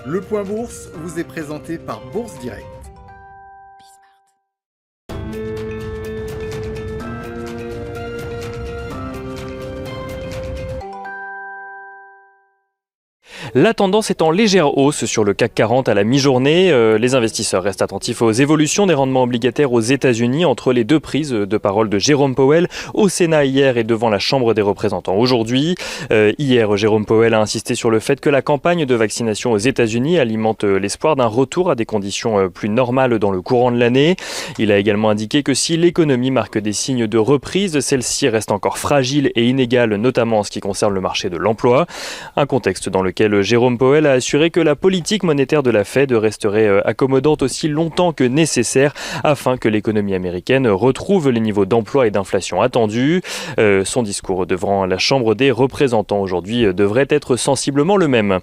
Le Point Bourse vous est présenté par Bourse Direct. La tendance est en légère hausse sur le CAC 40 à la mi-journée. Les investisseurs restent attentifs aux évolutions des rendements obligataires aux États-Unis entre les deux prises de parole de Jérôme Powell au Sénat hier et devant la Chambre des représentants aujourd'hui. Hier, Jérôme Powell a insisté sur le fait que la campagne de vaccination aux États-Unis alimente l'espoir d'un retour à des conditions plus normales dans le courant de l'année. Il a également indiqué que si l'économie marque des signes de reprise, celle-ci reste encore fragile et inégale, notamment en ce qui concerne le marché de l'emploi. Un contexte dans lequel Jérôme Powell a assuré que la politique monétaire de la Fed resterait accommodante aussi longtemps que nécessaire afin que l'économie américaine retrouve les niveaux d'emploi et d'inflation attendus. Son discours devant la Chambre des représentants aujourd'hui devrait être sensiblement le même.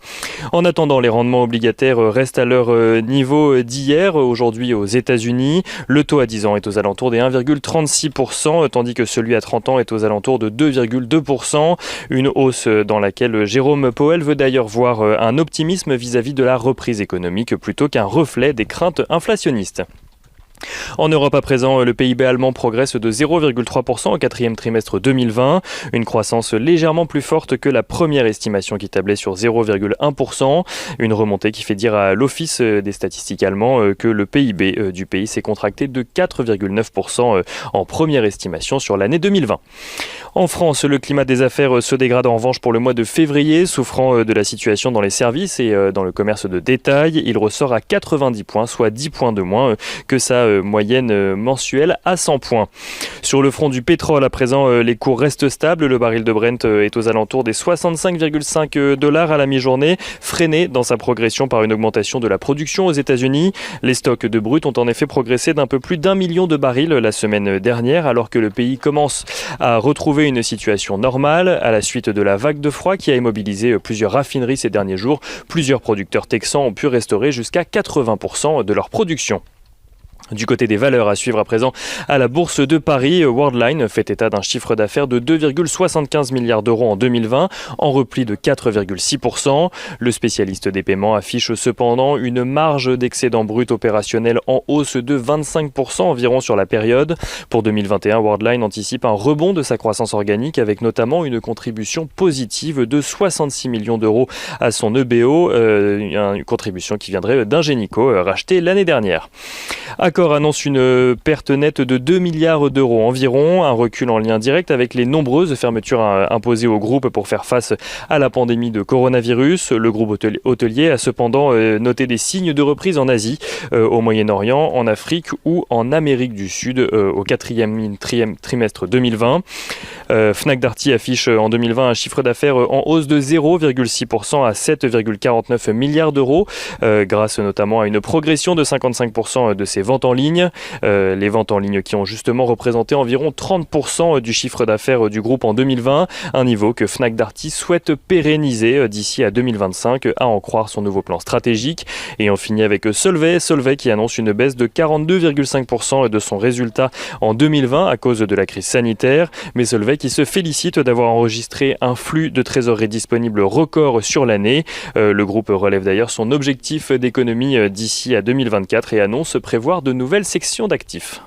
En attendant, les rendements obligataires restent à leur niveau d'hier, aujourd'hui aux États-Unis. Le taux à 10 ans est aux alentours des 1,36%, tandis que celui à 30 ans est aux alentours de 2,2%. Une hausse dans laquelle Jérôme Powell veut d'ailleurs voir un optimisme vis-à-vis de la reprise économique plutôt qu'un reflet des craintes inflationnistes. En Europe à présent, le PIB allemand progresse de 0,3% au quatrième trimestre 2020, une croissance légèrement plus forte que la première estimation qui tablait sur 0,1%, une remontée qui fait dire à l'Office des statistiques allemands que le PIB du pays s'est contracté de 4,9% en première estimation sur l'année 2020. En France, le climat des affaires se dégrade en revanche pour le mois de février, souffrant de la situation dans les services et dans le commerce de détail. Il ressort à 90 points, soit 10 points de moins que sa moyenne mensuelle à 100 points. Sur le front du pétrole, à présent, les cours restent stables. Le baril de Brent est aux alentours des 65,5 $ à la mi-journée, freiné dans sa progression par une augmentation de la production aux États-Unis. Les stocks de brut ont en effet progressé d'un peu plus d'1 million de barils la semaine dernière, alors que le pays commence à retrouver une situation normale à la suite de la vague de froid qui a immobilisé plusieurs raffineries ces derniers jours. Plusieurs producteurs texans ont pu restaurer jusqu'à 80% de leur production. Du côté des valeurs à suivre à présent à la Bourse de Paris, Worldline fait état d'un chiffre d'affaires de 2,75 milliards d'euros en 2020, en repli de 4,6%. Le spécialiste des paiements affiche cependant une marge d'excédent brut opérationnel en hausse de 25% environ sur la période. Pour 2021, Worldline anticipe un rebond de sa croissance organique avec notamment une contribution positive de 66 millions d'euros à son EBO, une contribution qui viendrait d'Ingenico, racheté l'année dernière. Accor annonce une perte nette de 2 milliards d'euros environ, un recul en lien direct avec les nombreuses fermetures imposées au groupe pour faire face à la pandémie de coronavirus. Le groupe hôtelier a cependant noté des signes de reprise en Asie, au Moyen-Orient, en Afrique ou en Amérique du Sud au quatrième trimestre 2020. Fnac Darty affiche en 2020 un chiffre d'affaires en hausse de 0,6% à 7,49 milliards d'euros, grâce notamment à une progression de 55% de ses ventes en ligne. Les ventes en ligne qui ont justement représenté environ 30% du chiffre d'affaires du groupe en 2020, un niveau que Fnac Darty souhaite pérenniser d'ici à 2025, à en croire son nouveau plan stratégique. Et on finit avec Solvay qui annonce une baisse de 42,5% de son résultat en 2020 à cause de la crise sanitaire. Mais Solvay qui se félicite d'avoir enregistré un flux de trésorerie disponible record sur l'année. Le groupe relève d'ailleurs son objectif d'économie d'ici à 2024 et annonce prévoir de nouvelles sections d'actifs.